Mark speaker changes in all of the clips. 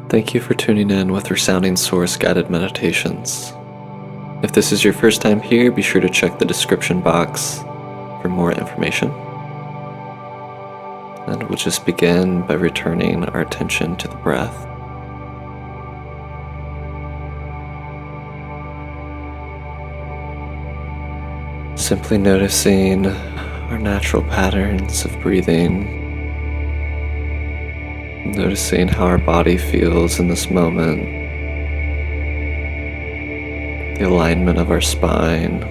Speaker 1: Thank you for tuning in with Resounding Source Guided Meditations. If this is your first time here, be sure to check the description box for more information. And we'll just begin by returning our attention to the breath. Simply noticing our natural patterns of breathing. Noticing how our body feels in this moment, the alignment of our spine.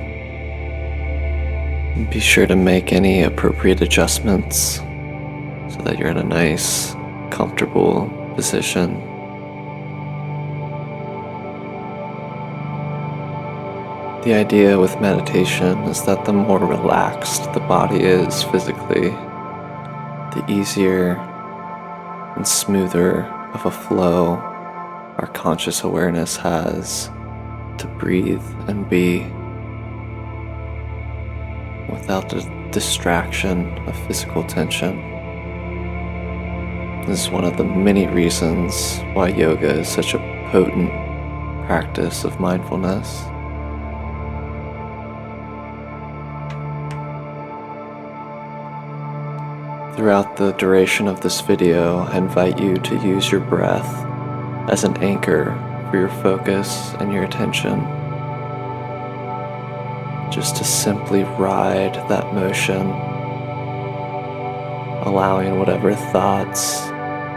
Speaker 1: And be sure to make any appropriate adjustments so that you're in a nice, comfortable position. The idea with meditation is that the more relaxed the body is physically, the easier and smoother of a flow our conscious awareness has to breathe and be without the distraction of physical tension. This is one of the many reasons why yoga is such a potent practice of mindfulness. Throughout the duration of this video, I invite you to use your breath as an anchor for your focus and your attention. Just to simply ride that motion, allowing whatever thoughts,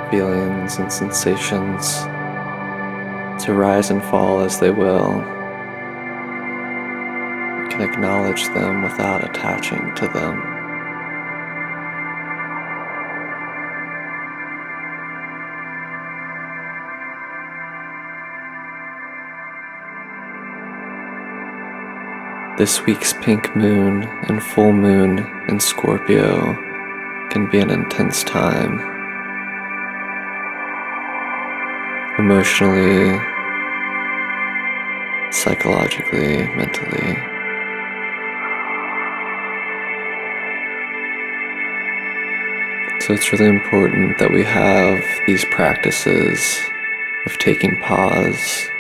Speaker 1: feelings, and sensations to rise and fall as they will. You can acknowledge them without attaching to them. This week's pink moon and full moon in Scorpio can be an intense time. Emotionally, psychologically, mentally. So it's really important that we have these practices of taking pause.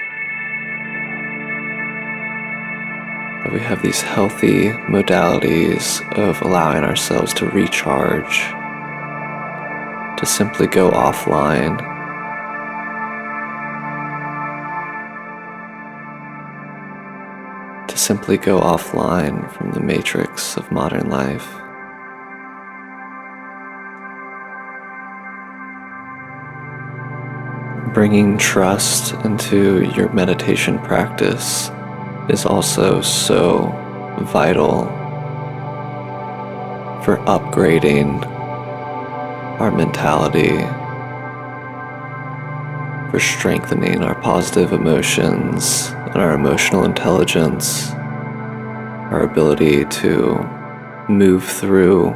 Speaker 1: We have these healthy modalities of allowing ourselves to recharge, to simply go offline, from the matrix of modern life. Bringing trust into your meditation practice is also so vital for upgrading our mentality, for strengthening our positive emotions and our emotional intelligence, our ability to move through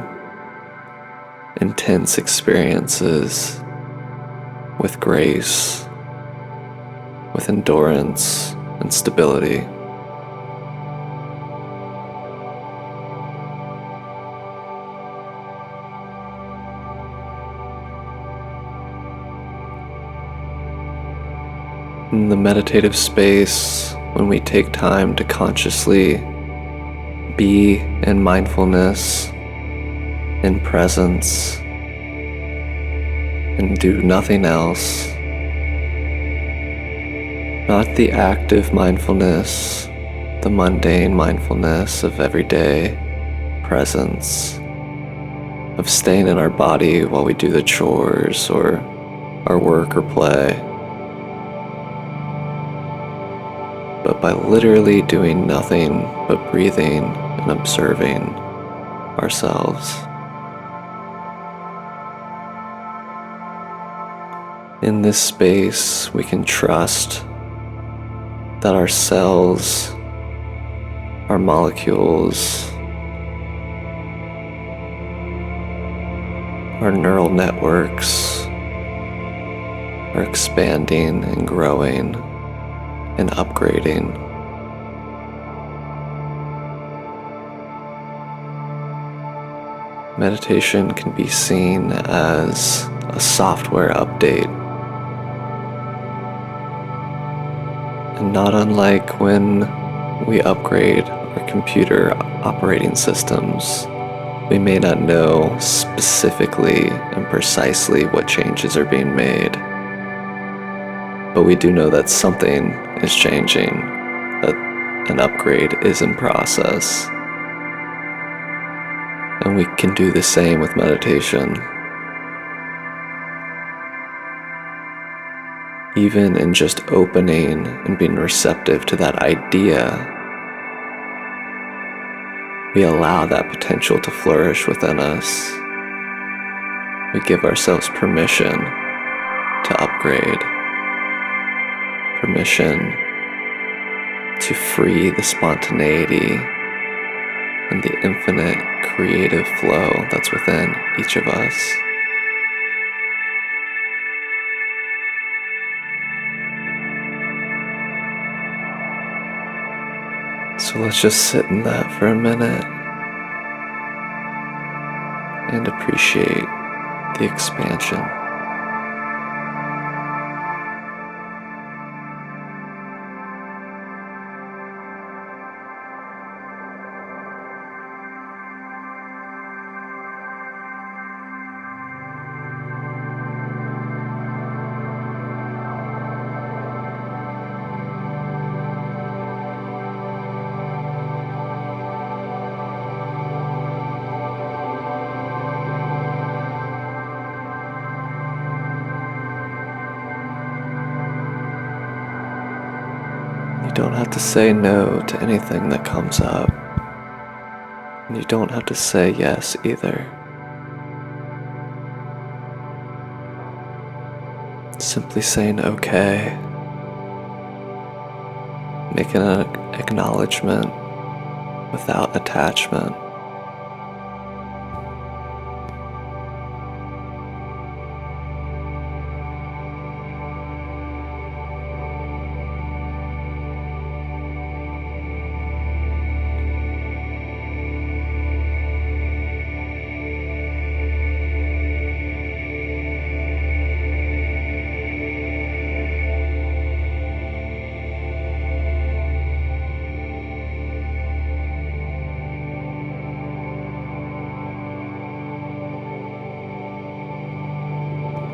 Speaker 1: intense experiences with grace, with endurance and stability. In the meditative space, when we take time to consciously be in mindfulness, in presence, and do nothing else, not the active mindfulness, the mundane mindfulness of everyday presence, of staying in our body while we do the chores or our work or play, but by literally doing nothing but breathing and observing ourselves. In this space, we can trust that our cells, our molecules, our neural networks are expanding and growing and upgrading. Meditation can be seen as a software update And not unlike when we upgrade our computer operating systems, we may not know specifically and precisely what changes are being made, but we do know that something is changing, that an upgrade is in process. And we can do the same with meditation. Even in just opening and being receptive to that idea, we allow that potential to flourish within us. We give ourselves permission to upgrade, permission to free the spontaneity and the infinite creative flow that's within each of us. So let's just sit in that for a minute and appreciate the expansion. You don't have to say no to anything that comes up. And you don't have to say yes either. Simply saying okay, making an acknowledgement without attachment.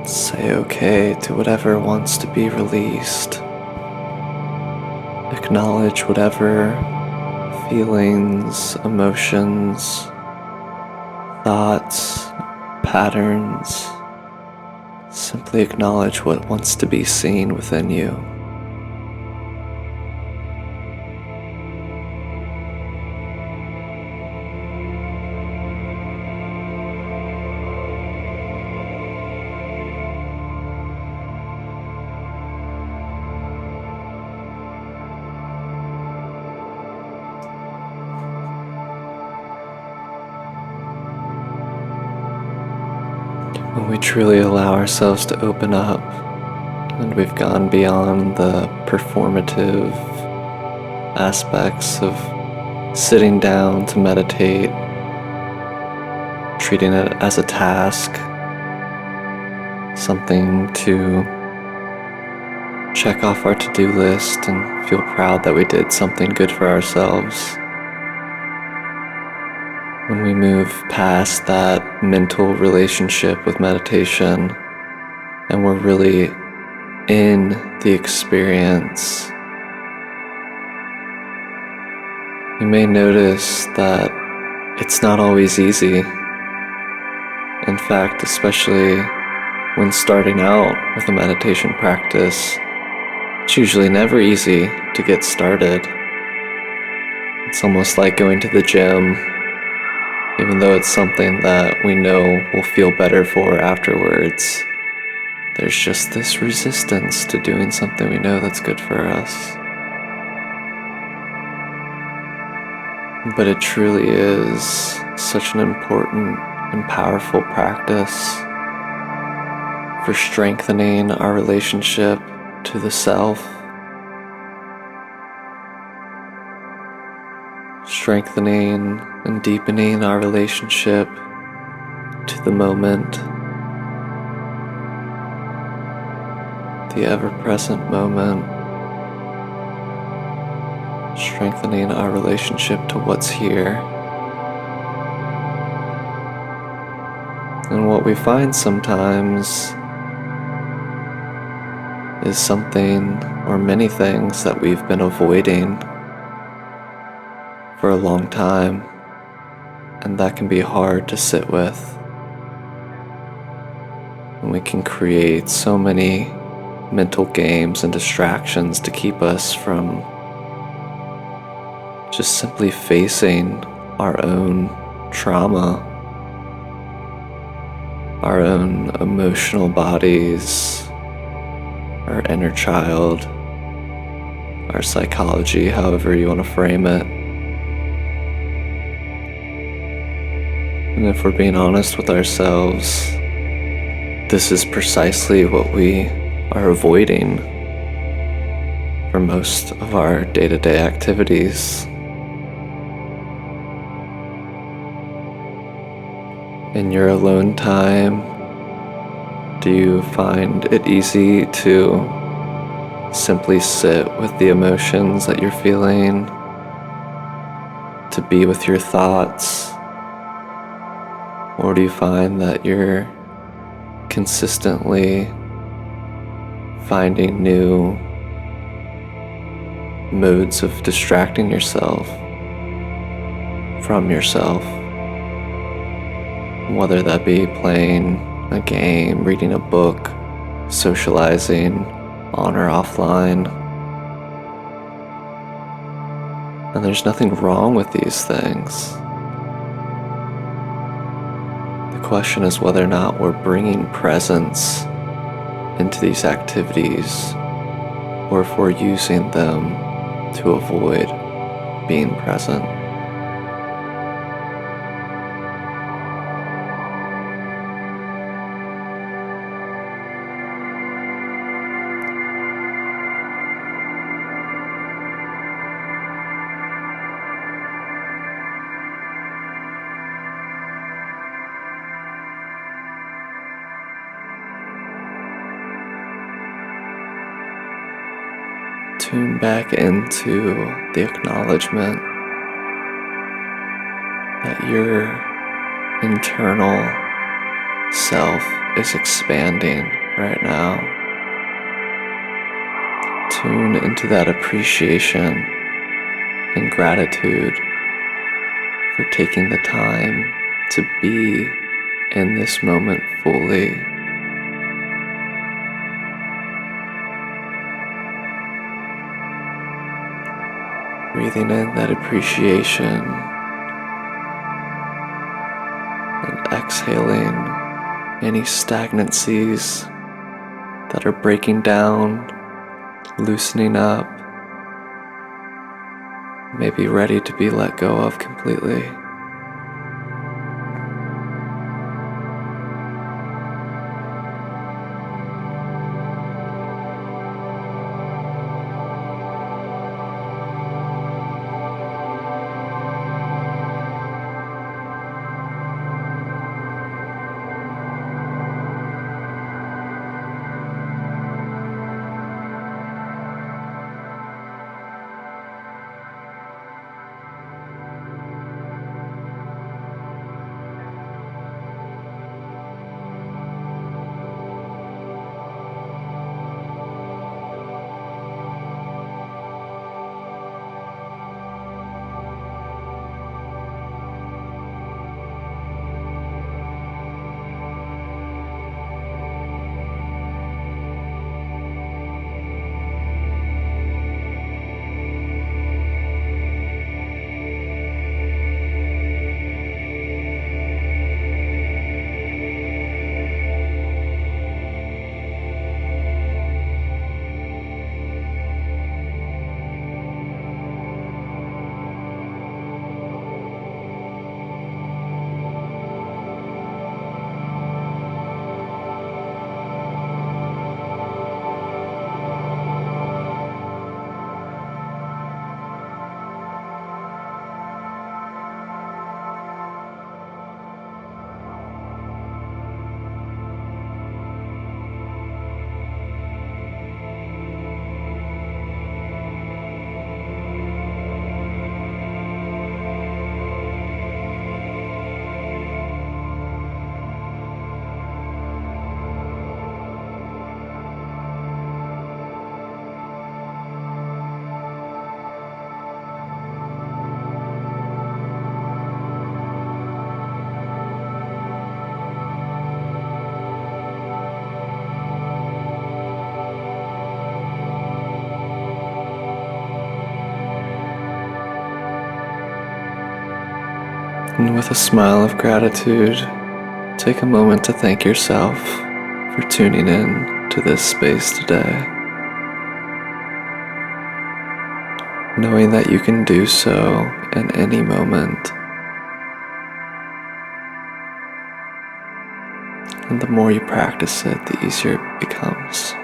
Speaker 1: Say okay to whatever wants to be released. Acknowledge whatever feelings, emotions, thoughts, patterns. Simply acknowledge what wants to be seen within you. When we truly allow ourselves to open up, and we've gone beyond the performative aspects of sitting down to meditate, treating it as a task, something to check off our to-do list and feel proud that we did something good for ourselves. When we move past that mental relationship with meditation and we're really in the experience, you may notice that it's not always easy. In fact, especially when starting out with a meditation practice, it's usually never easy to get started. It's almost like going to the gym. Even though it's something that we know we'll feel better for afterwards, there's just this resistance to doing something we know that's good for us. But it truly is such an important and powerful practice for strengthening our relationship to the self, strengthening and deepening our relationship to the moment, the ever-present moment, strengthening our relationship to what's here. And what we find sometimes is something or many things that we've been avoiding for a long time, and that can be hard to sit with. And we can create so many mental games and distractions to keep us from just simply facing our own trauma, our own emotional bodies, our inner child, our psychology, however you want to frame it. And if we're being honest with ourselves, this is precisely what we are avoiding for most of our day-to-day activities. In your alone time, do you find it easy to simply sit with the emotions that you're feeling, to be with your thoughts? Or do you find that you're consistently finding new modes of distracting yourself from yourself? Whether that be playing a game, reading a book, socializing on or offline. And there's nothing wrong with these things. The question is whether or not we're bringing presence into these activities, or if we're using them to avoid being present. Tune back into the acknowledgement that your internal self is expanding right now. Tune into that appreciation and gratitude for taking the time to be in this moment fully. Breathing in that appreciation and exhaling any stagnancies that are breaking down, loosening up, maybe ready to be let go of completely. And with a smile of gratitude, take a moment to thank yourself for tuning in to this space today, knowing that you can do so in any moment. And the more you practice it, the easier it becomes.